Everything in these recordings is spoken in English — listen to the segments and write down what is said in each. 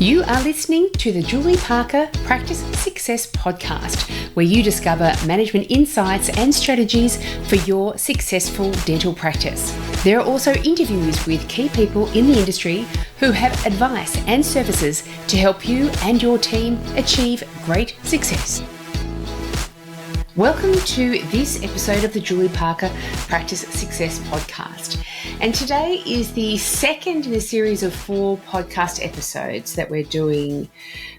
You are listening to the Julie Parker Practice Success Podcast, where you discover management insights and strategies for your successful dental practice. There are also interviews with key people in the industry who have advice and services to help you and your team achieve great success. Welcome to this episode of the Julie Parker Practice Success Podcast. And today is the second in a series of 4 podcast episodes that we're doing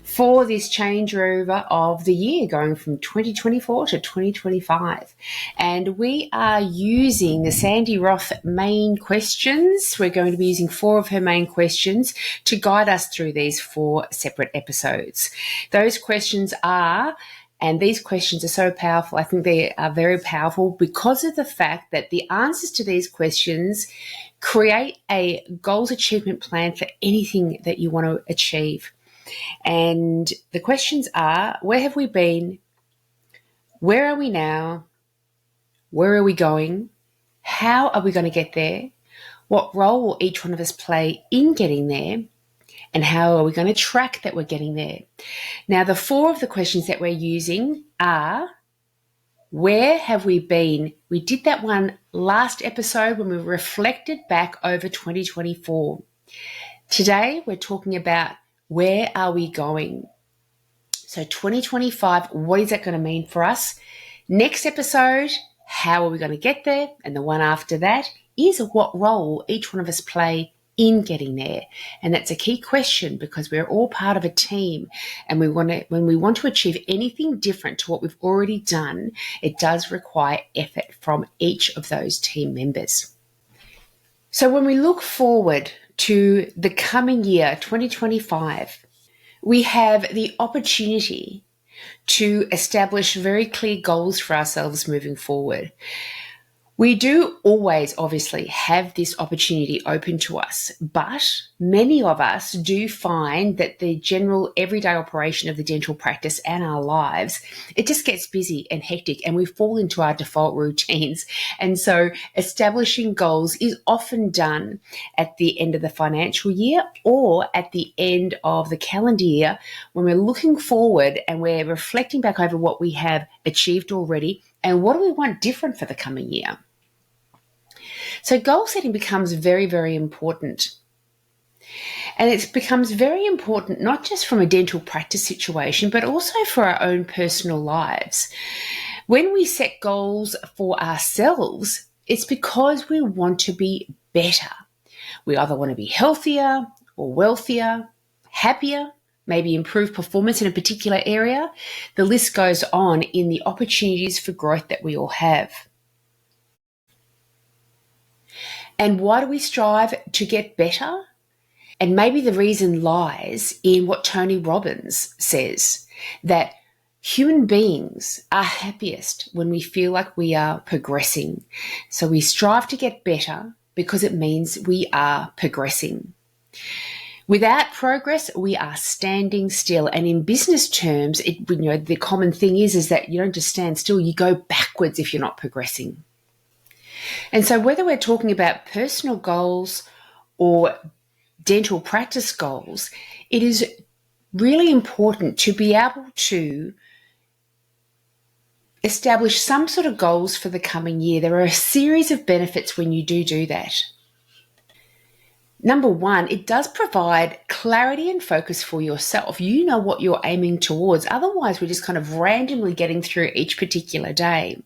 for this changeover of the year, going from 2024 to 2025. And we are using the Sandy Roth main questions. We're going to be using 4 of her main questions to guide us through these 4 separate episodes. Those questions are, and these questions are so powerful. I think they are very powerful because of the fact that the answers to these questions create a goals achievement plan for anything that you want to achieve. And the questions are, where have we been? Where are we now? Where are we going? How are we going to get there? What role will each one of us play in getting there? And how are we going to track that we're getting there? Now, the 4 of the questions that we're using are, where have we been? We did that one last episode when we reflected back over 2024. Today, we're talking about where are we going? So 2025, what is that going to mean for us? Next episode, how are we going to get there? And the one after that is, what role will each one of us play in getting there? And that's a key question because we're all part of a team, and when we want to achieve anything different to what we've already done, it does require effort from each of those team members. So when we look forward to the coming year, 2025, we have the opportunity to establish very clear goals for ourselves moving forward. We do always obviously have this opportunity open to us, but many of us do find that the general everyday operation of the dental practice and our lives, it just gets busy and hectic and we fall into our default routines. And so establishing goals is often done at the end of the financial year or at the end of the calendar year when we're looking forward and we're reflecting back over what we have achieved already and what do we want different for the coming year. So goal setting becomes very, very important. And it becomes very important not just from a dental practice situation, but also for our own personal lives. When we set goals for ourselves, it's because we want to be better. We either want to be healthier or wealthier, happier, maybe improve performance in a particular area. The list goes on in the opportunities for growth that we all have. And why do we strive to get better? And maybe the reason lies in what Tony Robbins says, that human beings are happiest when we feel like we are progressing. So we strive to get better because it means we are progressing. Without progress, we are standing still. And in business terms, the common thing is that you don't just stand still, you go backwards if you're not progressing. And so whether we're talking about personal goals or dental practice goals, it is really important to be able to establish some sort of goals for the coming year. There are a series of benefits when you do that. Number 1, it does provide clarity and focus for yourself. You know what you're aiming towards. Otherwise, we're just kind of randomly getting through each particular day.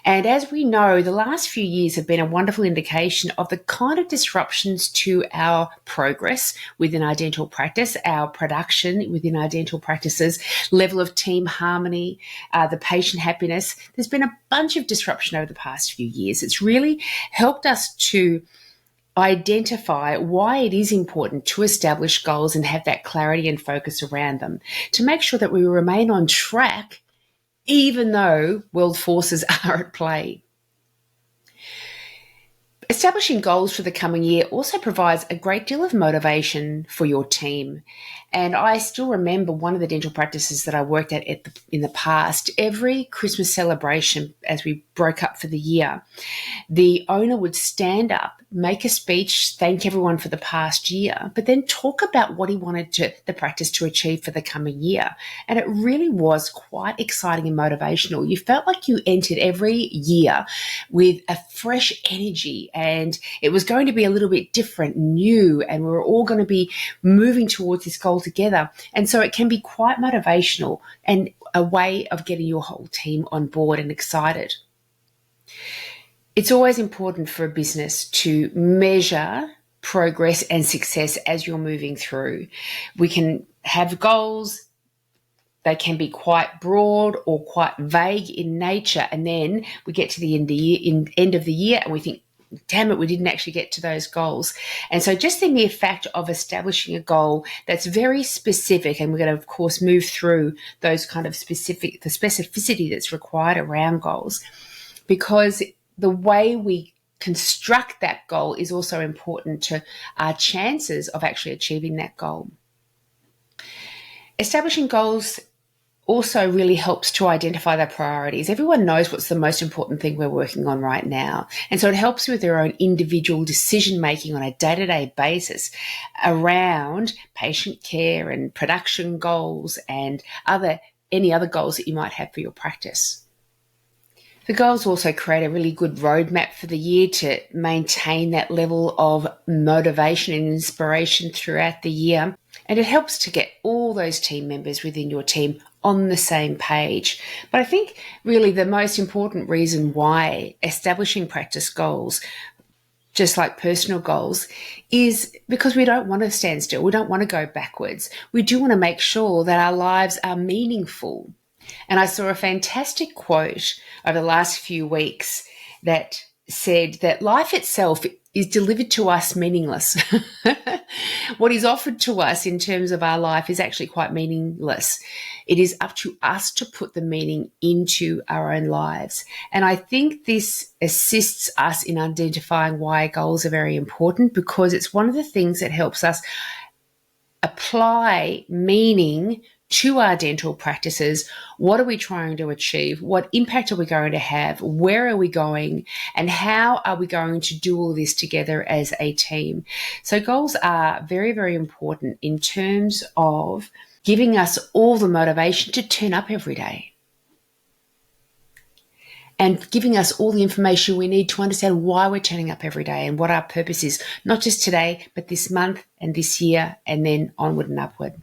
And as we know, the last few years have been a wonderful indication of the kind of disruptions to our progress within our dental practice, our production within our dental practices, level of team harmony, the patient happiness. There's been a bunch of disruption over the past few years. It's really helped us to identify why it is important to establish goals and have that clarity and focus around them to make sure that we remain on track even though world forces are at play. Establishing goals for the coming year also provides a great deal of motivation for your team. And I still remember one of the dental practices that I worked at in the past. Every Christmas celebration, as we broke up for the year, the owner would stand up, make a speech, thank everyone for the past year, but then talk about what he wanted the practice to achieve for the coming year. And it really was quite exciting and motivational. You felt like you entered every year with a fresh energy, and it was going to be a little bit different, new, and we were all going to be moving towards this goal together. And so it can be quite motivational and a way of getting your whole team on board and excited. It's always important for a business to measure progress and success as you're moving through. We can have goals. They can be quite broad or quite vague in nature. And then we get to the end of the year and we think, damn it, we didn't actually get to those goals. And so just the mere fact of establishing a goal that's very specific, and we're going to, of course, move through those kind of the specificity that's required around goals, because the way we construct that goal is also important to our chances of actually achieving that goal. Establishing goals also really helps to identify their priorities. Everyone knows what's the most important thing we're working on right now. And so it helps with their own individual decision making on a day-to-day basis around patient care and production goals and any other goals that you might have for your practice. The goals also create a really good roadmap for the year to maintain that level of motivation and inspiration throughout the year. And it helps to get all those team members within your team on the same page. But I think really the most important reason why establishing practice goals, just like personal goals, is because we don't want to stand still. We don't want to go backwards. We do want to make sure that our lives are meaningful. And I saw a fantastic quote over the last few weeks that said that life itself is delivered to us meaningless. What is offered to us in terms of our life is actually quite meaningless. It is up to us to put the meaning into our own lives. And I think this assists us in identifying why goals are very important, because it's one of the things that helps us apply meaning to our dental practices. What are we trying to achieve? What impact are we going to have? Where are we going? And how are we going to do all this together as a team? So goals are very, very important in terms of giving us all the motivation to turn up every day and giving us all the information we need to understand why we're turning up every day and what our purpose is, not just today, but this month and this year and then onward and upward.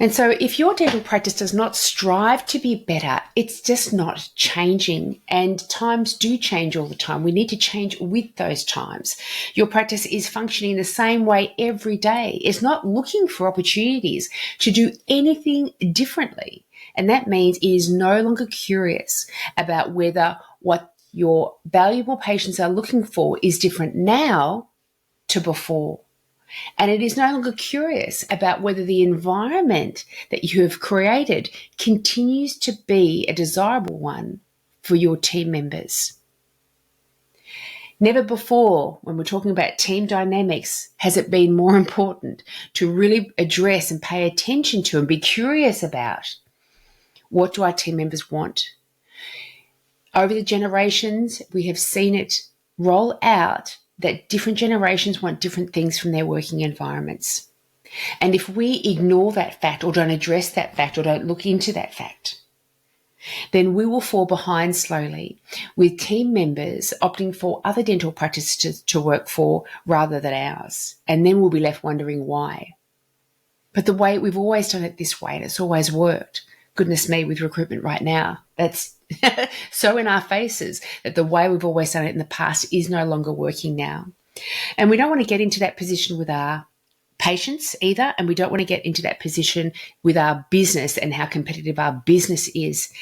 And so if your dental practice does not strive to be better, it's just not changing. And times do change all the time. We need to change with those times. Your practice is functioning the same way every day. It's not looking for opportunities to do anything differently. And that means it is no longer curious about whether what your valuable patients are looking for is different now to before. And it is no longer curious about whether the environment that you have created continues to be a desirable one for your team members. Never before, when we're talking about team dynamics, has it been more important to really address and pay attention to and be curious about what do our team members want. Over the generations, we have seen it roll out that different generations want different things from their working environments. And if we ignore that fact or don't address that fact or don't look into that fact, then we will fall behind slowly, with team members opting for other dental practices to work for rather than ours. And then we'll be left wondering why. But the way we've always done it this way, and it's always worked. Goodness me, with recruitment right now, that's so in our faces that the way we've always done it in the past is no longer working now. And we don't want to get into that position with our patients either, and we don't want to get into that position with our business and how competitive our business is.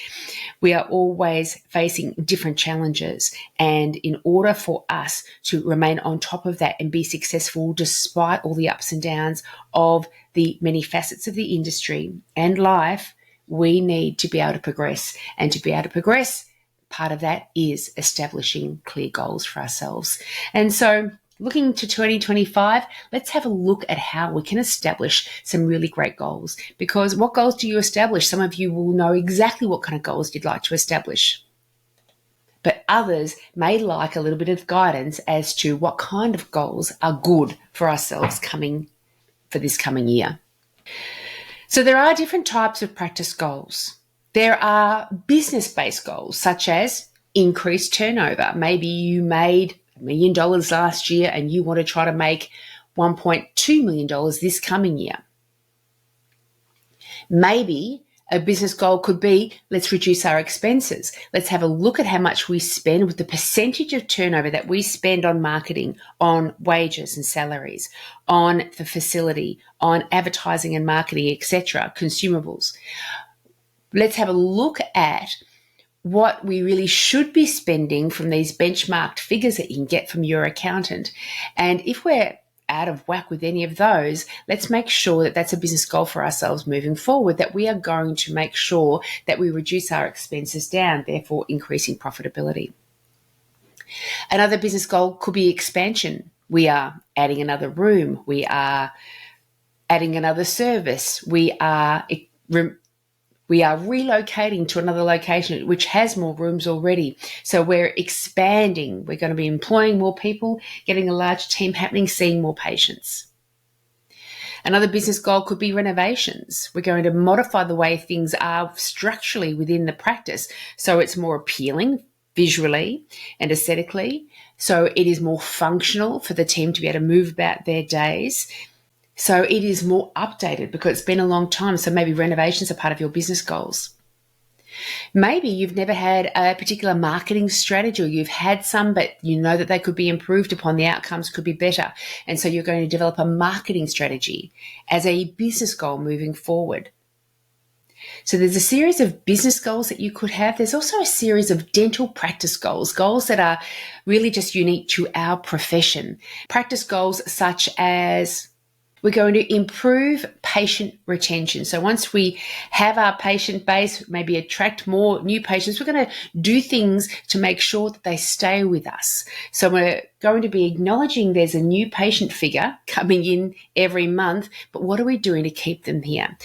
We are always facing different challenges, and in order for us to remain on top of that and be successful despite all the ups and downs of the many facets of the industry and life, we need to be able to progress. And to be able to progress part of that is establishing clear goals for ourselves. And so looking to 2025, let's have a look at how we can establish some really great goals. Because what goals do you establish? Some of you will know exactly what kind of goals you'd like to establish. But others may like a little bit of guidance as to what kind of goals are good for ourselves for this coming year. So there are different types of practice goals. There are business-based goals, such as increased turnover. Maybe you made $1 million last year and you want to try to make $1.2 million this coming year. Maybe a business goal could be, let's reduce our expenses. Let's have a look at how much we spend with the percentage of turnover that we spend on marketing, on wages and salaries, on the facility, on advertising and marketing, etc., consumables. Let's have a look at what we really should be spending from these benchmarked figures that you can get from your accountant. And if we're out of whack with any of those, let's make sure that that's a business goal for ourselves moving forward, that we are going to make sure that we reduce our expenses down, therefore increasing profitability. Another business goal could be expansion. We are adding another room. We are adding another service. We are relocating to another location which has more rooms already. So we're expanding. We're going to be employing more people, getting a large team happening, seeing more patients. Another business goal could be renovations. We're going to modify the way things are structurally within the practice so it's more appealing visually and aesthetically, so it is more functional for the team to be able to move about their days. So it is more updated because it's been a long time. So maybe renovations are part of your business goals. Maybe you've never had a particular marketing strategy, or you've had some, but you know that they could be improved upon, the outcomes could be better. And so you're going to develop a marketing strategy as a business goal moving forward. So there's a series of business goals that you could have. There's also a series of dental practice goals, goals that are really just unique to our profession. Practice goals such as, we're going to improve patient retention. So once we have our patient base, maybe attract more new patients, we're going to do things to make sure that they stay with us. So we're going to be acknowledging there's a new patient figure coming in every month, but what are we doing to keep them here?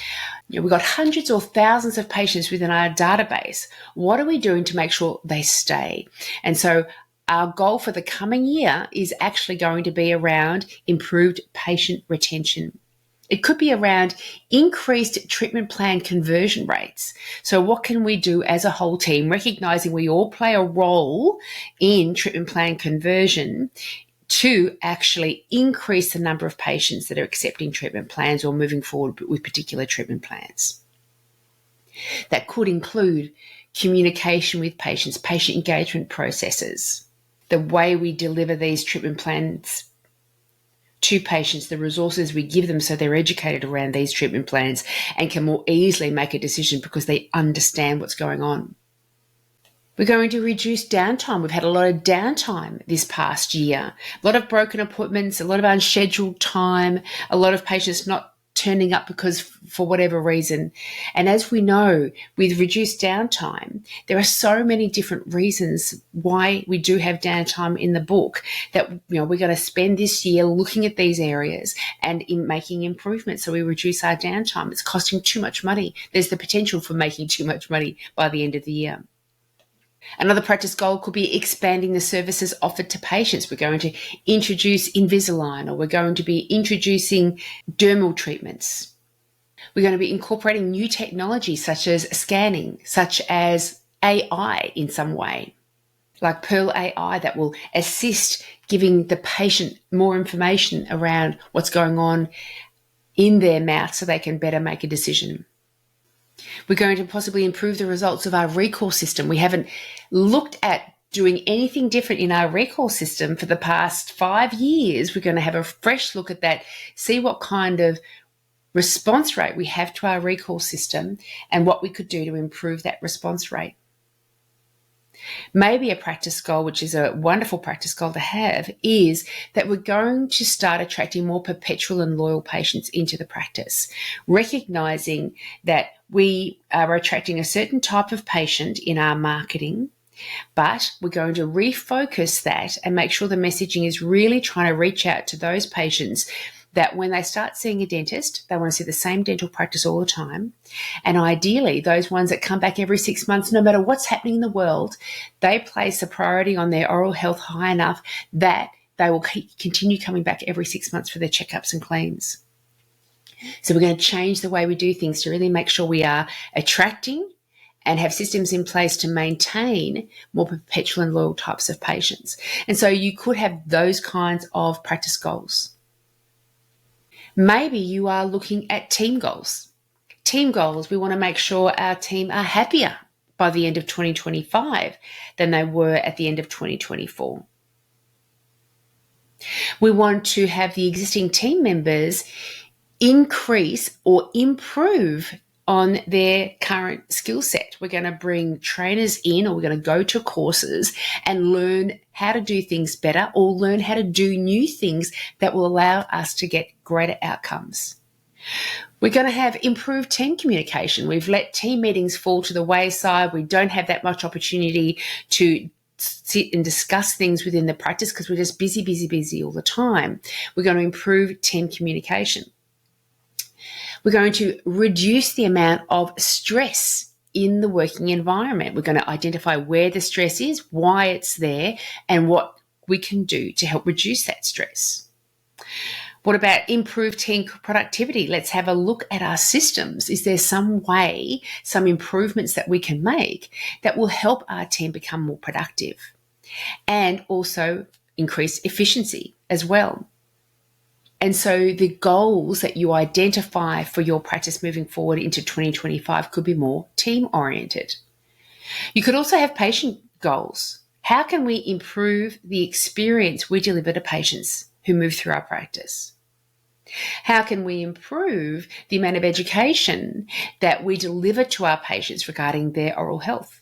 We've got hundreds or thousands of patients within our database. What are we doing to make sure they stay? And so our goal for the coming year is actually going to be around improved patient retention. It could be around increased treatment plan conversion rates. So what can we do as a whole team, recognizing we all play a role in treatment plan conversion, to actually increase the number of patients that are accepting treatment plans or moving forward with particular treatment plans? That could include communication with patients, patient engagement processes, the way we deliver these treatment plans to patients, the resources we give them so they're educated around these treatment plans and can more easily make a decision because they understand what's going on. We're going to reduce downtime. We've had a lot of downtime this past year, a lot of broken appointments, a lot of unscheduled time, a lot of patients not turning up because for whatever reason. And as we know, with reduced downtime, there are so many different reasons why we do have downtime in the book that we're going to spend this year looking at these areas and in making improvements so we reduce our downtime. It's costing too much money. There's the potential for making too much money by the end of the year. Another practice goal could be expanding the services offered to patients. We're going to introduce Invisalign, or we're going to be introducing dermal treatments. We're going to be incorporating new technology such as scanning, such as AI in some way, like Pearl AI, that will assist giving the patient more information around what's going on in their mouth so they can better make a decision. We're going to possibly improve the results of our recall system. We haven't looked at doing anything different in our recall system for the past 5 years. We're going to have a fresh look at that, see what kind of response rate we have to our recall system and what we could do to improve that response rate. Maybe a practice goal, which is a wonderful practice goal to have, is that we're going to start attracting more perpetual and loyal patients into the practice, recognizing that we are attracting a certain type of patient in our marketing, But we're going to refocus that and make sure the messaging is really trying to reach out to those patients that when they start seeing a dentist, they want to see the same dental practice all the time. And ideally, those ones that come back every 6 months, no matter what's happening in the world, they place a priority on their oral health high enough that they will continue coming back every 6 months for their checkups and cleans. So we're going to change the way we do things to really make sure we are attracting and have systems in place to maintain more perpetual and loyal types of patients. And so you could have those kinds of practice goals. Maybe you are looking at team goals. Team goals, we want to make sure our team are happier by the end of 2025 than they were at the end of 2024. We want to have the existing team members increase or improve on their current skill set. We're going to bring trainers in, or we're going to go to courses and learn how to do things better, or learn how to do new things that will allow us to get greater outcomes. We're going to have improved team communication. We've let team meetings fall to the wayside. We don't have that much opportunity to sit and discuss things within the practice because we're just busy all the time. We're going to improve team communication. We're going to reduce the amount of stress in the working environment. We're going to identify where the stress is, why it's there, and what we can do to help reduce that stress. What about improved team productivity? Let's have a look at our systems. Is there some way, some improvements that we can make that will help our team become more productive and also increase efficiency as well? And so the goals that you identify for your practice moving forward into 2025 could be more team-oriented. You could also have patient goals. How can we improve the experience we deliver to patients who move through our practice? How can we improve the amount of education that we deliver to our patients regarding their oral health?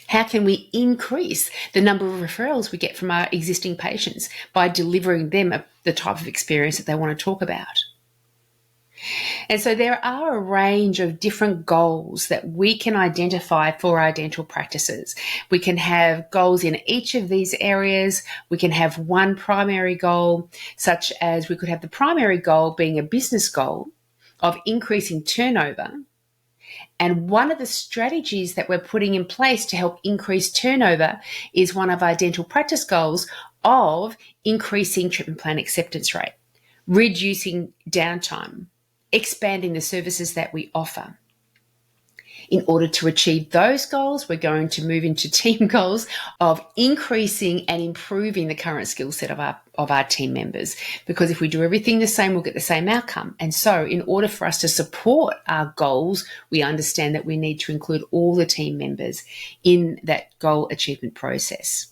How can we increase the number of referrals we get from our existing patients by delivering them the type of experience that they want to talk about? And so there are a range of different goals that we can identify for our dental practices. We can have goals in each of these areas. We can have one primary goal, such as we could have the primary goal being a business goal of increasing turnover. And one of the strategies that we're putting in place to help increase turnover is one of our dental practice goals of increasing treatment plan acceptance rate, reducing downtime, expanding the services that we offer. In order to achieve those goals, we're going to move into team goals of increasing and improving the current skill set of our team members. Because if we do everything the same, we'll get the same outcome. And so in order for us to support our goals, we understand that we need to include all the team members in that goal achievement process.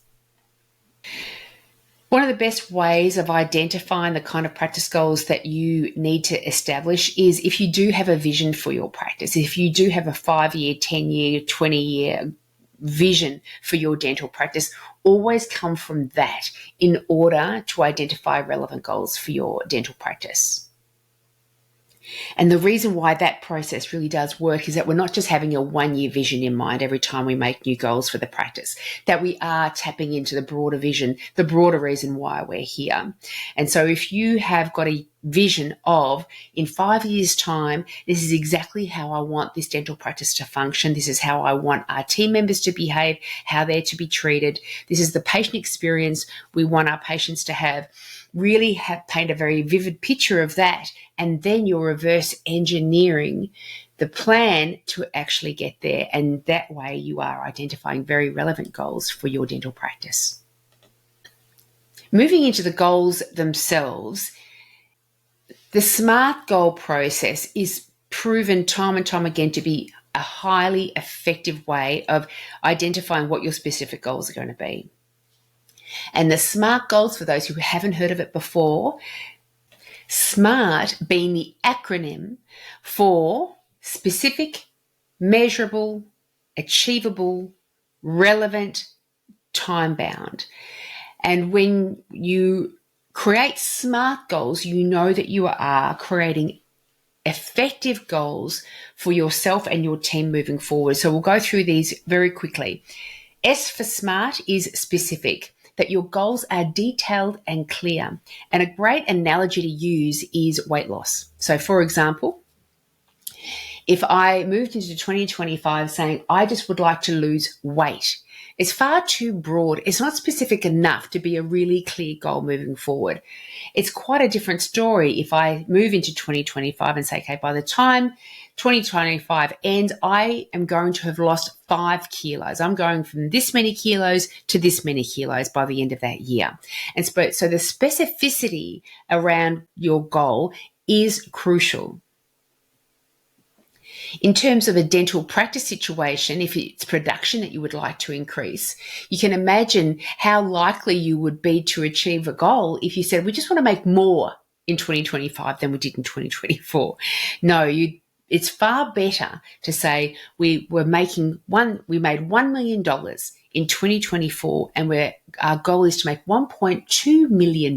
One of the best ways of identifying the kind of practice goals that you need to establish is if you do have a vision for your practice, if you do have a 5-year, 10-year, 20-year vision for your dental practice, always come from that in order to identify relevant goals for your dental practice. And the reason why that process really does work is that we're not just having a 1-year vision in mind every time we make new goals for the practice, that we are tapping into the broader vision, the broader reason why we're here. And so if you have got a vision of, in 5 years' time, this is exactly how I want this dental practice to function. This is how I want our team members to behave, how they're to be treated. This is the patient experience we want our patients to have. Really paint a very vivid picture of that, and then you're reverse engineering the plan to actually get there. And that way you are identifying very relevant goals for your dental practice. Moving into the goals themselves, the SMART goal process is proven time and time again to be a highly effective way of identifying what your specific goals are going to be. And the SMART goals, for those who haven't heard of it before, SMART being the acronym for specific, measurable, achievable, relevant, time-bound. And when you create SMART goals, you know that you are creating effective goals for yourself and your team moving forward. So we'll go through these very quickly. S for SMART is specific, that your goals are detailed and clear. And a great analogy to use is weight loss. So for example, if I moved into 2025 saying, I just would like to lose weight, it's far too broad. It's not specific enough to be a really clear goal moving forward. It's quite a different story if I move into 2025 and say, okay, by the time 2025 ends, I am going to have lost 5 kilos. I'm going from this many kilos to this many kilos by the end of that year. And so the specificity around your goal is crucial. In terms of a dental practice situation, if it's production that you would like to increase, you can imagine how likely you would be to achieve a goal if you said, we just want to make more in 2025 than we did in 2024. No, it's far better to say we made $1 million in 2024 and our goal is to make $1.2 million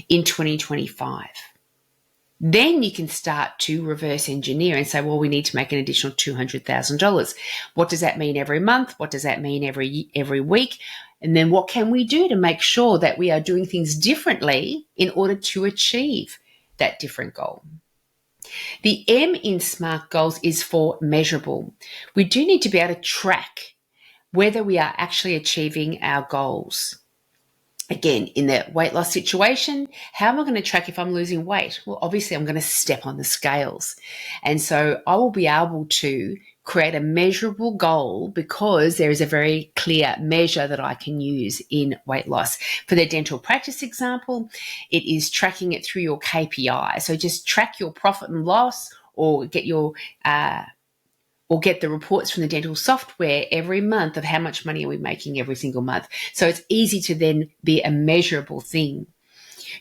in 2025. Then you can start to reverse engineer and say, well, we need to make an additional $200,000. What does that mean every month? What does that mean every week? And then what can we do to make sure that we are doing things differently in order to achieve that different goal? The M in SMART goals is for measurable. We do need to be able to track whether we are actually achieving our goals. Again, in the weight loss situation, how am I going to track if I'm losing weight? Well, obviously, I'm going to step on the scales. And so I will be able to create a measurable goal because there is a very clear measure that I can use in weight loss. For the dental practice example, it is tracking it through your KPI. So just track your profit and loss or get the reports from the dental software every month of how much money are we making every single month. So it's easy to then be a measurable thing.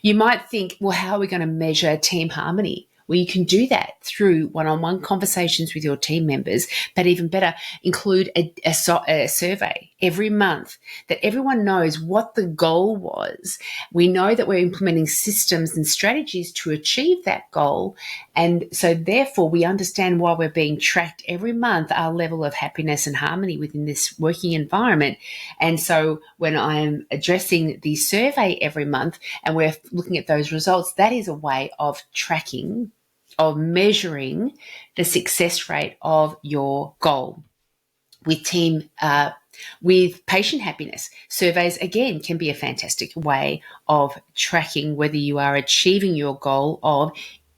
You might think, well, how are we going to measure team harmony? Well, you can do that through one-on-one conversations with your team members, but even better, include a survey every month that everyone knows what the goal was. We know that we're implementing systems and strategies to achieve that goal. And so therefore we understand why we're being tracked every month, our level of happiness and harmony within this working environment. And so when I'm addressing the survey every month and we're looking at those results, that is a way of tracking, of measuring the success rate of your goal. With patient happiness, surveys again can be a fantastic way of tracking whether you are achieving your goal of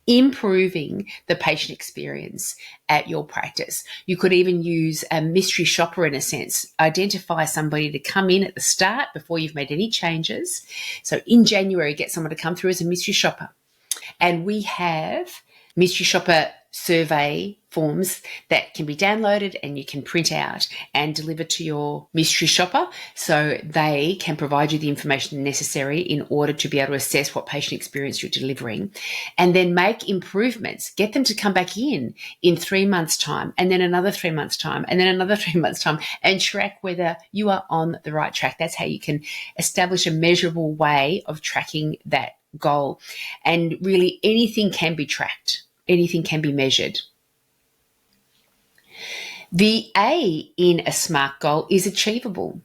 improving the patient experience at your practice. You could even use a mystery shopper in a sense. Identify somebody to come in at the start before you've made any changes. So in January, get someone to come through as a mystery shopper. And we have mystery shopper survey forms that can be downloaded and you can print out and deliver to your mystery shopper so they can provide you the information necessary in order to be able to assess what patient experience you're delivering and then make improvements. Get them to come back in 3 months' time and then another 3 months' time and then another 3 months' time and track whether you are on the right track. That's how you can establish a measurable way of tracking that goal. And really anything can be tracked. Anything can be measured. The A in a SMART goal is achievable.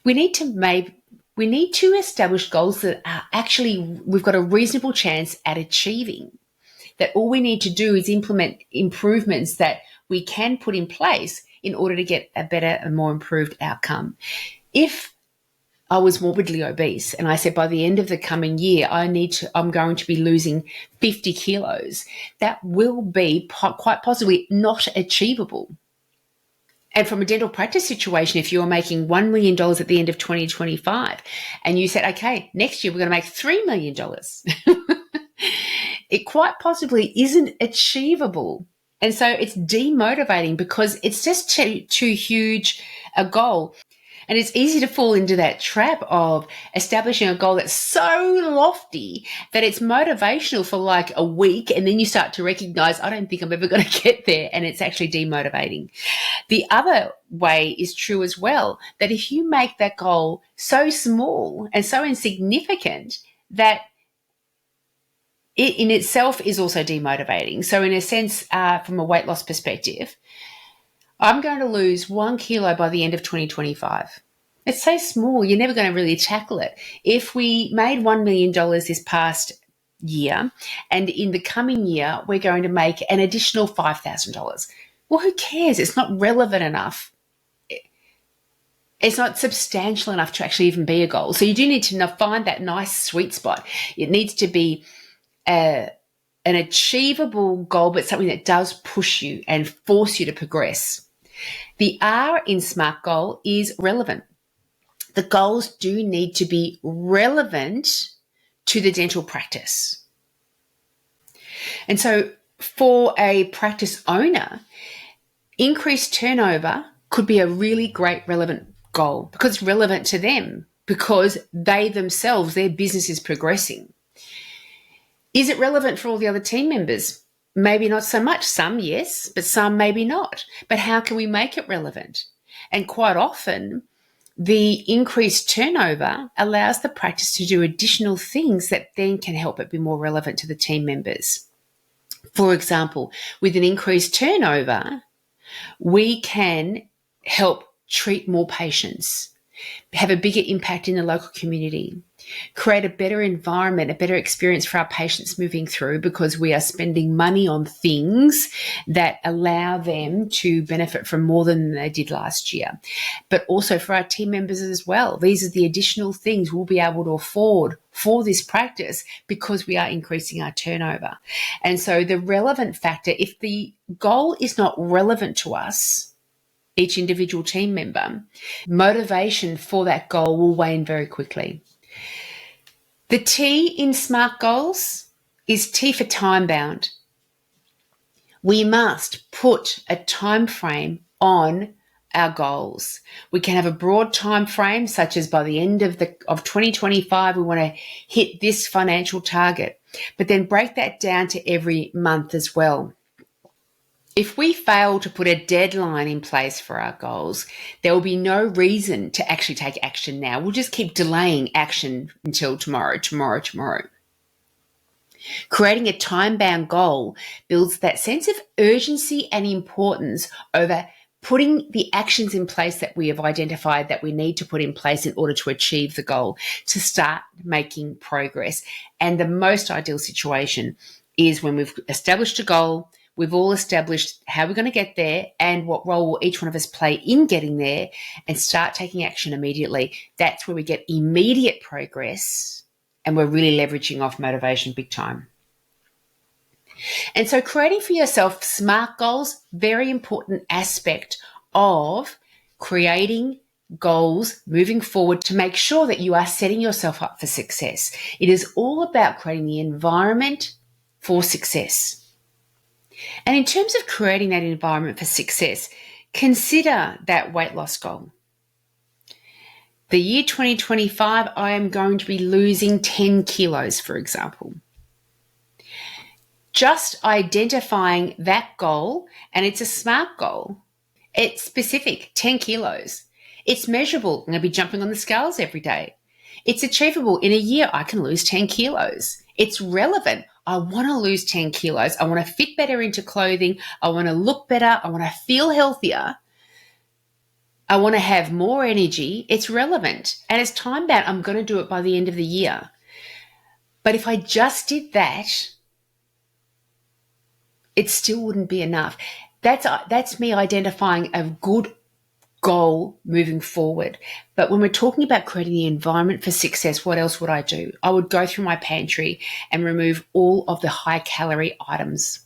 We need to establish goals that are actually we've got a reasonable chance at achieving. That all we need to do is implement improvements that we can put in place in order to get a better and more improved outcome. If I was morbidly obese and I said by the end of the coming year, I'm going to be losing 50 kilos, that will be quite possibly not achievable. And from a dental practice situation, if you're making $1 million at the end of 2025 and you said, okay, next year we're going to make $3 million, it quite possibly isn't achievable. And so it's demotivating because it's just too huge a goal. And it's easy to fall into that trap of establishing a goal that's so lofty that it's motivational for like a week. And then you start to recognize, I don't think I'm ever going to get there. And it's actually demotivating. The other way is true as well, that if you make that goal so small and so insignificant that it in itself is also demotivating. So in a sense, from a weight loss perspective, I'm going to lose 1 kilo by the end of 2025. It's so small, you're never going to really tackle it. If we made $1 million this past year, and in the coming year, we're going to make an additional $5,000. Well, who cares? It's not relevant enough. It's not substantial enough to actually even be a goal. So you do need to find that nice sweet spot. It needs to be an achievable goal, but something that does push you and force you to progress. The R in SMART goal is relevant. The goals do need to be relevant to the dental practice. And so for a practice owner, increased turnover could be a really great relevant goal because it's relevant to them, because they themselves, their business is progressing. Is it relevant for all the other team members? Maybe not so much. Some, yes, but some maybe not. But how can we make it relevant? And quite often, the increased turnover allows the practice to do additional things that then can help it be more relevant to the team members. For example, with an increased turnover, we can help treat more patients, have a bigger impact in the local community, create a better environment, a better experience for our patients moving through, because we are spending money on things that allow them to benefit from more than they did last year. But also for our team members as well. These are the additional things we'll be able to afford for this practice because we are increasing our turnover. And so the relevant factor, if the goal is not relevant to us, each individual team member, motivation for that goal will wane very quickly. The T in SMART goals is T for time bound. We must put a time frame on our goals. We can have a broad time frame, such as by the end of 2025, we want to hit this financial target, but then break that down to every month as well. If we fail to put a deadline in place for our goals, there will be no reason to actually take action now. We'll just keep delaying action until tomorrow. Creating a time-bound goal builds that sense of urgency and importance over putting the actions in place that we have identified that we need to put in place in order to achieve the goal, to start making progress. And the most ideal situation is when we've established a goal, we've all established how we're going to get there and what role will each one of us play in getting there, and start taking action immediately. That's where we get immediate progress, and we're really leveraging off motivation big time. And so creating for yourself SMART goals, very important aspect of creating goals moving forward to make sure that you are setting yourself up for success. It is all about creating the environment for success. And in terms of creating that environment for success, consider that weight loss goal. The year 2025, I am going to be losing 10 kilos, for example. Just identifying that goal, and it's a SMART goal. It's specific, 10 kilos. It's measurable. I'm going to be jumping on the scales every day. It's achievable. In a year, I can lose 10 kilos. It's relevant. I want to lose 10 kilos. I want to fit better into clothing. I want to look better. I want to feel healthier. I want to have more energy. It's relevant. And it's time bound. I'm going to do it by the end of the year. But if I just did that, it still wouldn't be enough. That's me identifying a good goal moving forward. But when we're talking about creating the environment for success, what else would I do? I would go through my pantry and remove all of the high calorie items.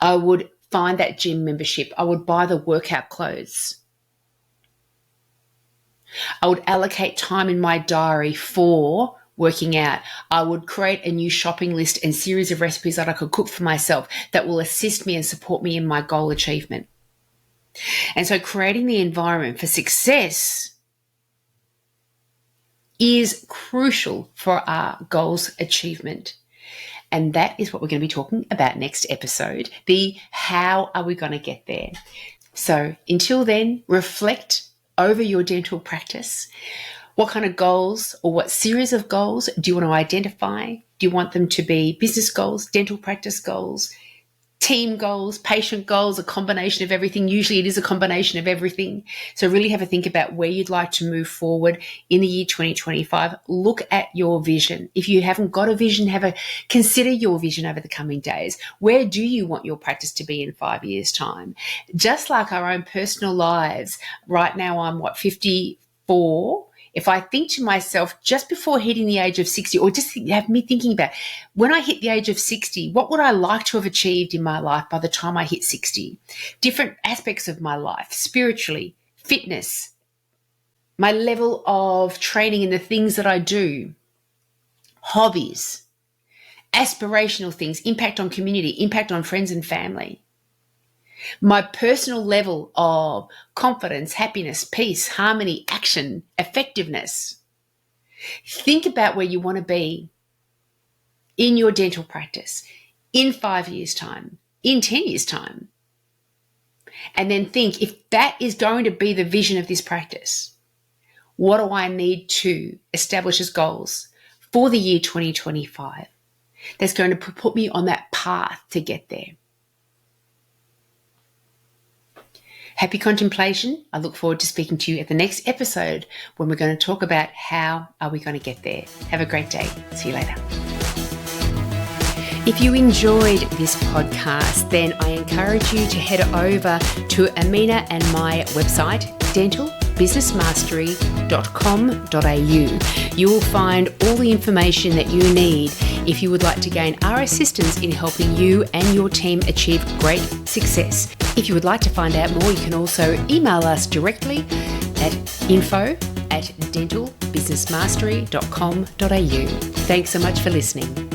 I would find that gym membership. I would buy the workout clothes. I would allocate time in my diary for working out. I would create a new shopping list and series of recipes that I could cook for myself that will assist me and support me in my goal achievement. And so creating the environment for success is crucial for our goals achievement. And that is what we're going to be talking about next episode, the how are we going to get there. So until then, reflect over your dental practice. What kind of goals or what series of goals do you want to identify? Do you want them to be business goals, dental practice goals, team goals, patient goals, a combination of everything. Usually it is a combination of everything. So really have a think about where you'd like to move forward in the year 2025. Look at your vision. If you haven't got a vision, consider your vision over the coming days. Where do you want your practice to be in 5 years' time? Just like our own personal lives, right now I'm 54. If I think to myself just before hitting the age of 60, or just have me thinking about when I hit the age of 60, what would I like to have achieved in my life by the time I hit 60? Different aspects of my life, spiritually, fitness, my level of training in the things that I do, hobbies, aspirational things, impact on community, impact on friends and family. My personal level of confidence, happiness, peace, harmony, action, effectiveness. Think about where you want to be in your dental practice in 5 years' time, in 10 years' time. And then think, if that is going to be the vision of this practice, what do I need to establish as goals for the year 2025 that's going to put me on that path to get there? Happy contemplation. I look forward to speaking to you at the next episode when we're going to talk about how are we going to get there. Have a great day. See you later. If you enjoyed this podcast, then I encourage you to head over to Amina and my website, dentalbusinessmastery.com.au. You will find all the information that you need if you would like to gain our assistance in helping you and your team achieve great success. If you would like to find out more, you can also email us directly at info@dentalbusinessmastery.com.au. Thanks so much for listening.